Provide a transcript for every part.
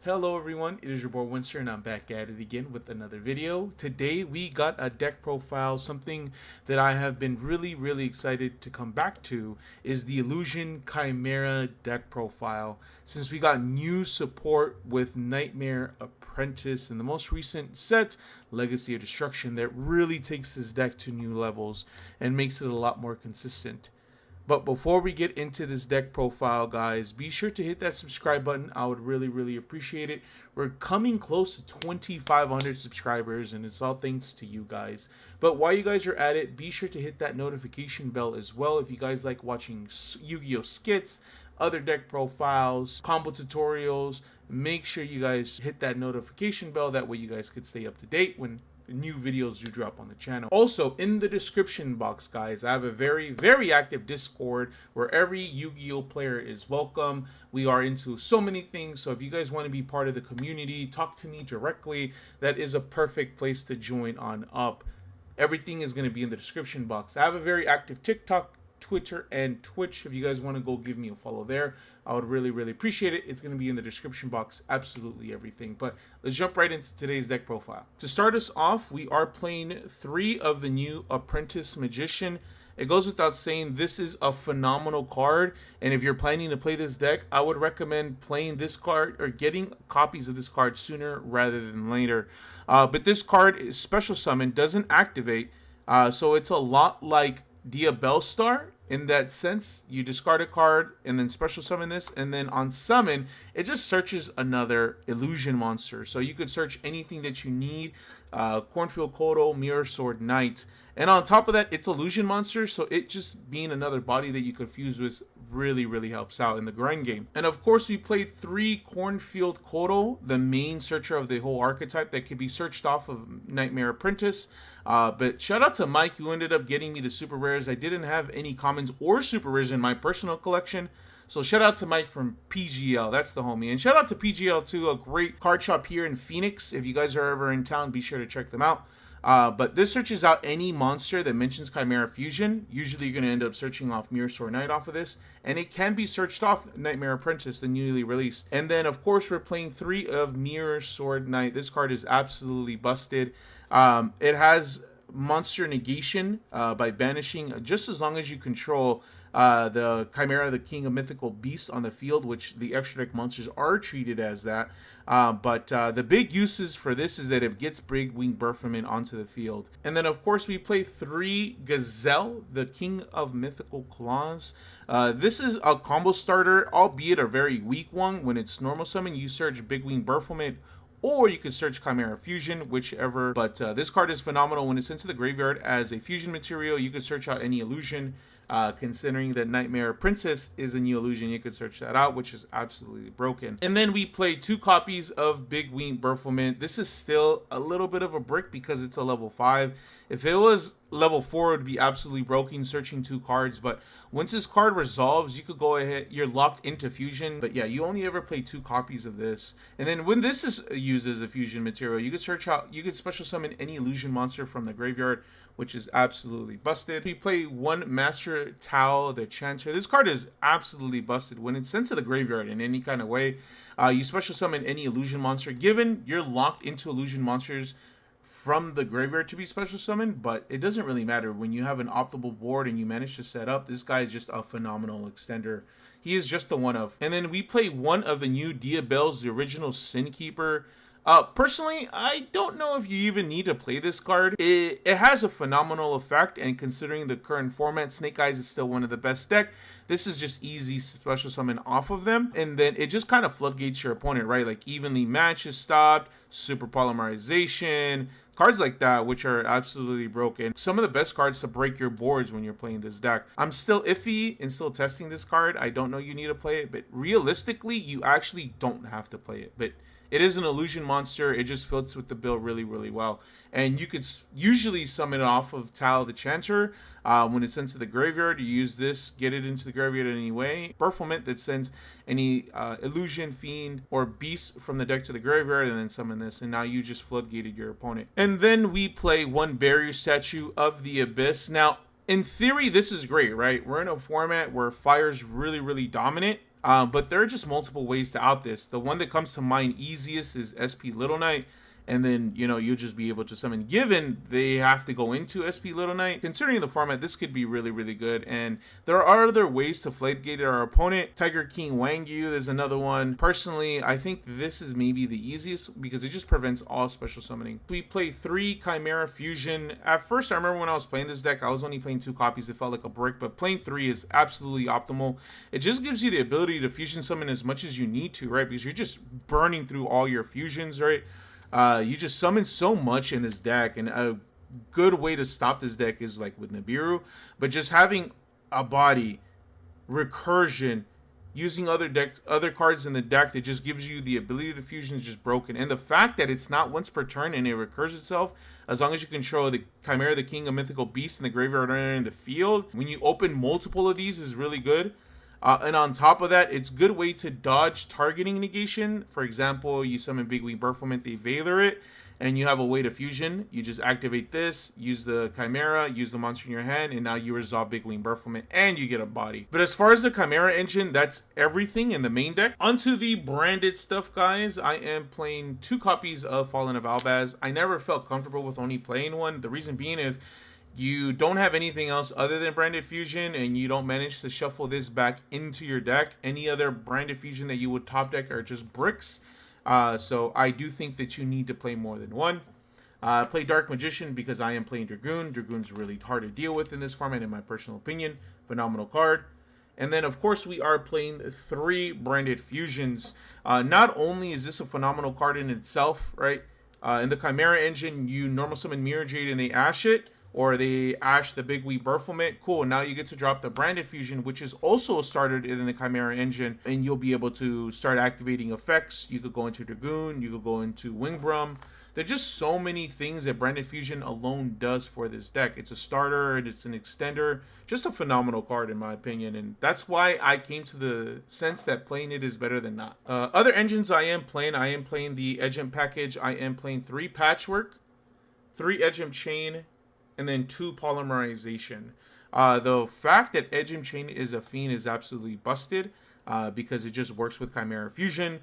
Hello everyone, it is your boy Winston and I'm back at it again with another video. Today we got a deck profile. Something that I have been really excited to come back to is the Illusion Chimera deck profile. Since we got new support with Nightmare Apprentice in the most recent set, Legacy of Destruction, that really takes this deck to new levels and makes it a lot more consistent. But before we get into this deck profile, guys, be sure to hit that subscribe button. I would really appreciate it. We're coming close to 2,500 subscribers, and it's all thanks to you guys. But while you guys are at it, be sure to hit that notification bell as well if you guys like watching Yu-Gi-Oh! Skits, other deck profiles, combo tutorials. Make sure you guys hit that notification bell. That way you guys could stay up to date when new videos do drop on the channel. Also, in the description box, guys, I have a very active Discord where every Yu-Gi-Oh player is welcome. We are into so many things, so if you guys want to be part of the community, talk to me directly, that is a perfect place to join on up. Everything is going to be in the description box. I have a very active TikTok, Twitter, and Twitch. If you guys want to go give me a follow there, I would really appreciate it. It's going to be in the description box, absolutely everything. But let's jump right into today's deck profile. To start us off, we are playing 3 of the new Apprentice Magician. It goes without saying, this is a phenomenal card, and if you're planning to play this deck, I would recommend playing this card or getting copies of this card sooner rather than later. But this card is special summon, doesn't activate, so it's a lot like Diabellstar in that sense. You discard a card and then special summon this, and then on summon it just searches another illusion monster. So you could search anything that you need, Cornfield Kodo, Mirror Sword Knight, and on top of that it's illusion monster, so it just being another body that you could fuse with really helps out in the grind game. And of course we played 3 Cornfield Kodo, the main searcher of the whole archetype that could be searched off of Nightmare Apprentice. But shout out to Mike, who ended up getting me the super rares. I didn't have any commons or super rares in my personal collection, so shout out to Mike from PGL, that's the homie. And shout out to PGL too, a great card shop here in Phoenix. If you guys are ever in town, be sure to check them out. But this searches out any monster that mentions Chimera Fusion. Usually you're going to end up searching off Mirror Sword Knight off of this, and it can be searched off Nightmare Apprentice, the newly released. And then of course we're playing 3 of Mirror Sword Knight. This card is absolutely busted. It has monster negation by banishing just as long as you control the Chimera, the King of Mythical Beasts, on the field, which the extra deck monsters are treated as that. But the big uses for this is that it gets Big Wing Berferman onto the field. And then of course we play 3 Gazelle, the King of Mythical Claws. This is a combo starter, albeit a very weak one. When it's normal summon, you search Big Wing Berferman, or you could search Chimera Fusion, whichever. But this card is phenomenal. When it's into the graveyard as a fusion material, you could search out any illusion. Considering that Nightmare Princess is a new illusion, you could search that out, which is absolutely broken. And then we play 2 copies of Big Wing Berferman. This is still a little bit of a brick because it's a level 5. If it was level 4, it would be absolutely broken searching 2 cards. But once this card resolves, you could go ahead, you're locked into fusion. But yeah, you only ever play 2 copies of this. And then when this is used as a fusion material, you could search out, you could special summon any illusion monster from the graveyard, which is absolutely busted. We play 1 Master Tao, the Chanter. This card is absolutely busted. When it's sent to the graveyard in any kind of way, you special summon any illusion monster. Given you're locked into illusion monsters from the graveyard to be special summoned, but it doesn't really matter. When you have an optimal board and you manage to set up, this guy is just a phenomenal extender. He is just the one of. And then we play 1 of the new Diabells, the original Sin Keeper. Personally, I don't know if you even need to play this card. It has a phenomenal effect, and considering the current format, Snake Eyes is still one of the best deck. This is just easy special summon off of them, and then it just kind of floodgates your opponent, right? Like Evenly Match is stopped, Super Polymerization, cards like that, which are absolutely broken. Some of the best cards to break your boards when you're playing this deck. I'm still iffy and still testing this card. I don't know you need to play it, but realistically, you actually don't have to play it. But it is an illusion monster. It just fits with the build really well. And you could usually summon it off of Tao the Chanter. When it's sent to the graveyard, you use this, get it into the graveyard anyway. Berfelment that sends any illusion, fiend, or beast from the deck to the graveyard, and then summon this. And now you just floodgated your opponent. And then we play 1 Barrier Statue of the Abyss. Now, in theory, this is great, right? We're in a format where fire's really dominant. But there are just multiple ways to out this. The one that comes to mind easiest is SP Little Knight. And then, you'll just be able to summon. Given they have to go into SP Little Knight, considering the format, this could be really, really good. And there are other ways to Flightgate our opponent. Tiger King Wang Yu, there's another one. Personally, I think this is maybe the easiest because it just prevents all special summoning. We play 3 Chimera Fusion. At first, I remember when I was playing this deck, I was only playing 2 copies. It felt like a brick, but playing 3 is absolutely optimal. It just gives you the ability to fusion summon as much as you need to, right? Because you're just burning through all your fusions, right? You just summon so much in this deck, and a good way to stop this deck is like with Nibiru, but just having a body, recursion, using other cards in the deck that just gives you the ability to fusion is just broken. And the fact that it's not once per turn and it recurs itself, as long as you control the Chimera, the King, a mythical beast in the graveyard or in the field, when you open multiple of these is really good. And on top of that, it's a good way to dodge targeting negation. For example, you summon Big Wing Burflement, they Veiler it, and you have a way to fusion. You just activate this, use the Chimera, use the monster in your hand, and now you resolve Big Wing Burflement, and you get a body. But as far as the Chimera engine, that's everything in the main deck. Onto the branded stuff, guys. I am playing 2 copies of Fallen of Albaz. I never felt comfortable with only playing one. The reason being, if you don't have anything else other than branded fusion and you don't manage to shuffle this back into your deck, any other branded fusion that you would top deck are just bricks. So I do think that you need to play more than one. Play Dark Magician because I am playing Dragoon. Dragoon's really hard to deal with in this format, in my personal opinion. Phenomenal card. And then, of course, we are playing 3 branded fusions. Not only is this a phenomenal card in itself, right? In the Chimera engine, you normal summon Mirror Jade and they ash it, or they ash the Big Wee Burflement. Cool, now you get to drop the branded fusion, which is also started in the Chimera engine, and you'll be able to start activating effects. You could go into Dragoon, you could go into Wingbrum. There's just so many things that branded fusion alone does for this deck. It's a starter, and it's an extender. Just a phenomenal card in my opinion, and that's why I came to the sense that playing it is better than not. Other engines I am playing the Edgem package. I am playing 3 Patchwork, 3 Edgem Chain, and then 2 Polymerization. The fact that Edgem Chain is a fiend is absolutely busted because it just works with Chimera Fusion.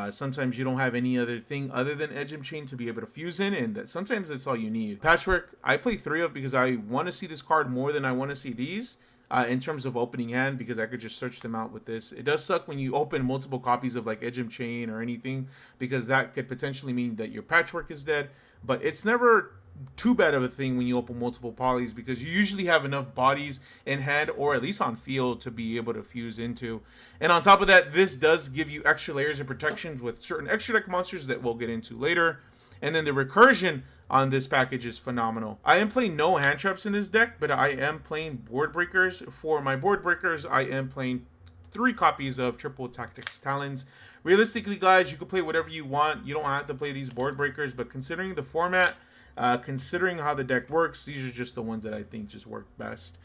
Sometimes you don't have any other thing other than Edgem Chain to be able to fuse in, and sometimes that's all you need. Patchwork, I play 3 of because I want to see this card more than I want to see these in terms of opening hand, because I could just search them out with this. It does suck when you open multiple copies of like Edgem Chain or anything, because that could potentially mean that your Patchwork is dead, but it's never too bad of a thing when you open multiple polys, because you usually have enough bodies in hand or at least on field to be able to fuse into. And on top of that, this does give you extra layers of protections with certain extra deck monsters that we'll get into later. And then the recursion on this package is phenomenal. I am playing no hand traps in this deck, but I am playing board breakers. For my board breakers, I am playing 3 copies of Triple Tactics Talons. Realistically, guys, you can play whatever you want. You don't have to play these board breakers, but considering the format, considering how the deck works, these are just the ones that I think just work best.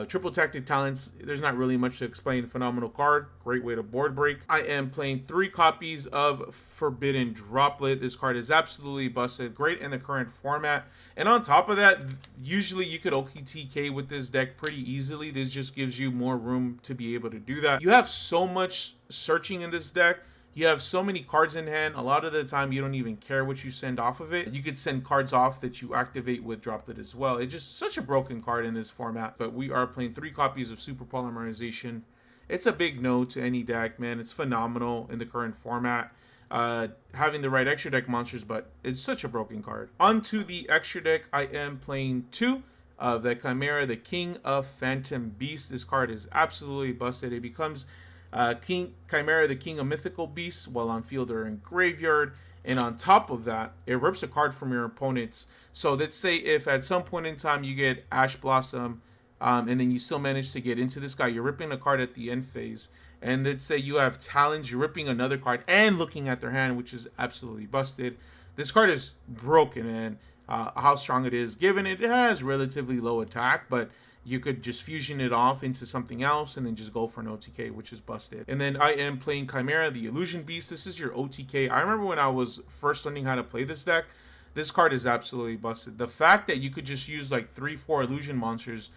Triple Tactic Talents, there's not really much to explain. Phenomenal card, great way to board break. I am playing 3 copies of Forbidden Droplet. This card is absolutely busted, great in the current format. And on top of that, usually you could OTK with this deck pretty easily. This just gives you more room to be able to do that. You have so much searching in this deck. You have so many cards in hand. A lot of the time, you don't even care what you send off of it. You could send cards off that you activate with Droplet as well. It's just such a broken card in this format. But we are playing 3 copies of Super Polymerization. It's a big no to any deck, man. It's phenomenal in the current format. Having the right extra deck monsters, but it's such a broken card. Onto the extra deck, I am playing 2 of the Chimera, the King of Phantom Beasts. This card is absolutely busted. It becomes Chimera, the King of Mythical Beasts, while on field or in graveyard. And on top of that, it rips a card from your opponents. So let's say if at some point in time you get Ash Blossom, and then you still manage to get into this guy, you're ripping a card at the end phase. And let's say you have Talons, you're ripping another card and looking at their hand, which is absolutely busted. This card is broken, and how strong it is, given it has relatively low attack, but you could just fusion it off into something else and then just go for an OTK, which is busted. And then I am playing Chimera, the Illusion Beast. This is your OTK. I remember when I was first learning how to play this deck this card is absolutely busted. The fact that you could just use like 3-4 illusion monsters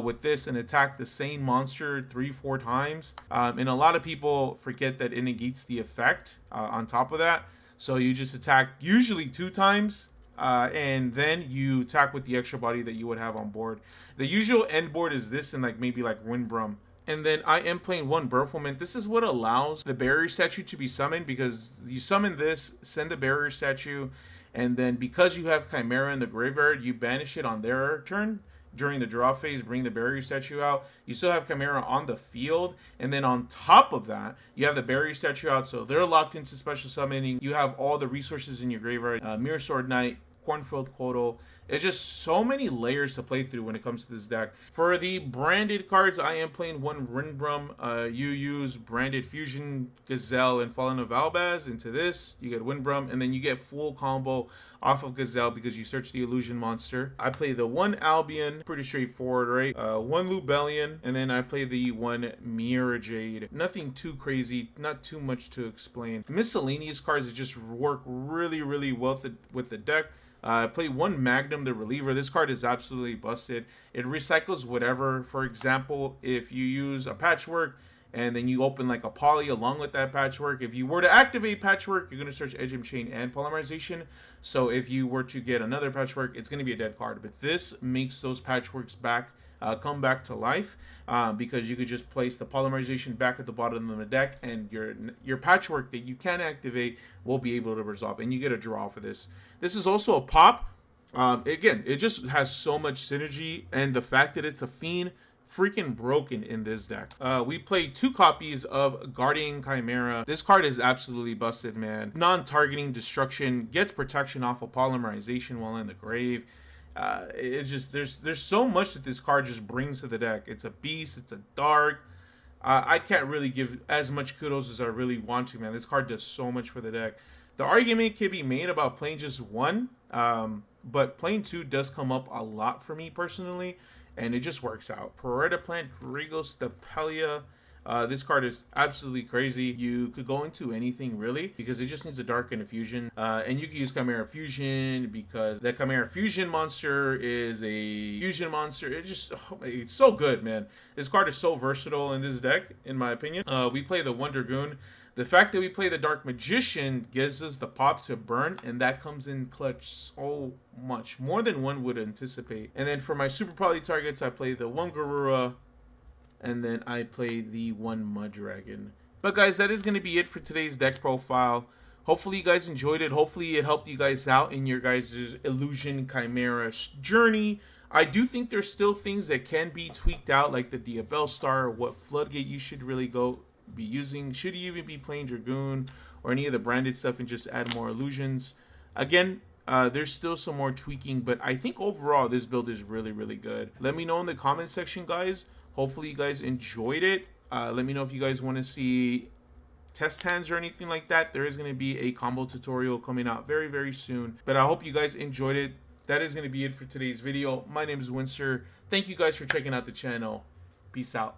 with this and attack the same monster 3-4 times, and a lot of people forget that it negates the effect on top of that. So you just attack usually 2 times, and then you attack with the extra body that you would have on board. The usual end board is this and like maybe like Windbrum. And then I am playing one Berfelment. This is what allows the barrier statue to be summoned, because you summon this, send the barrier statue, and then because you have Chimera in the graveyard, you banish it on their turn. During the draw phase, bring the barrier statue out. You still have Chimera on the field, and then on top of that, you have the barrier statue out, so they're locked into special summoning. You have all the resources in your graveyard, Mirror Sword Knight, Cornfield Kotal. It's just so many layers to play through when it comes to this deck. For the branded cards, I am playing one Windbrum. You use branded Fusion, Gazelle, and Fallen of Albaz into this. You get Windbrum, and then you get full combo off of Gazelle because you search the illusion monster. I play the one Albion, pretty straightforward, right? One Lubellion, and then I play the one Mirror Jade. Nothing too crazy, not too much to explain. Miscellaneous cards that just work really, really well with the deck. I play one Magnum the Reliever. This card is absolutely busted. It recycles whatever. For example, if you use a Patchwork and then you open like a Poly along with that Patchwork, if you were to activate Patchwork, you're going to search Edge Chain and Polymerization. So if you were to get another Patchwork, it's going to be a dead card. But this makes those Patchworks come back to life, because you could just place the Polymerization back at the bottom of the deck, and your Patchwork that you can activate will be able to resolve, and you get a draw for this. This is also a pop. Again, it just has so much synergy, and the fact that it's a fiend, freaking broken in this deck. We played 2 copies of Guardian Chimera. This card is absolutely busted, man. Non-targeting destruction, gets protection off of Polymerization while in the grave. It's just there's so much that this card just brings to the deck. It's a beast. It's a dark. I can't really give as much kudos as I really want to, man. This card does so much for the deck. The argument can be made about playing just 1, but playing 2 does come up a lot for me personally, and it just works out. Parada Plant, Rigo Stapelia. This card is absolutely crazy. You could go into anything really because it just needs a dark and a fusion. And you can use Chimera Fusion because that Chimera Fusion monster is a fusion monster. It's so good, man. This card is so versatile in this deck, in my opinion. We play the Wonder Goon. The fact that we play the Dark Magician gives us the pop to burn, and that comes in clutch so much. More than one would anticipate. And then for my Super Poly targets, I play the one Garura, and then I play the one Mud Dragon. But guys, that is going to be it for today's deck profile. Hopefully you guys enjoyed it. Hopefully it helped you guys out in your guys' Illusion Chimera journey. I do think there's still things that can be tweaked out, like the Diabell Star, or what Floodgate you should really be using. Should you even be playing Dragoon or any of the branded stuff and just add more illusions? Again, there's still some more tweaking, but I think overall this build is really, really good. Let me know in the comment section, guys. Hopefully you guys enjoyed it. Let me know if you guys want to see test hands or anything like that. There is going to be a combo tutorial coming out very, very soon. But I hope you guys enjoyed it. That is going to be it for today's video. My name is Winsor. Thank you guys for checking out the channel. Peace out.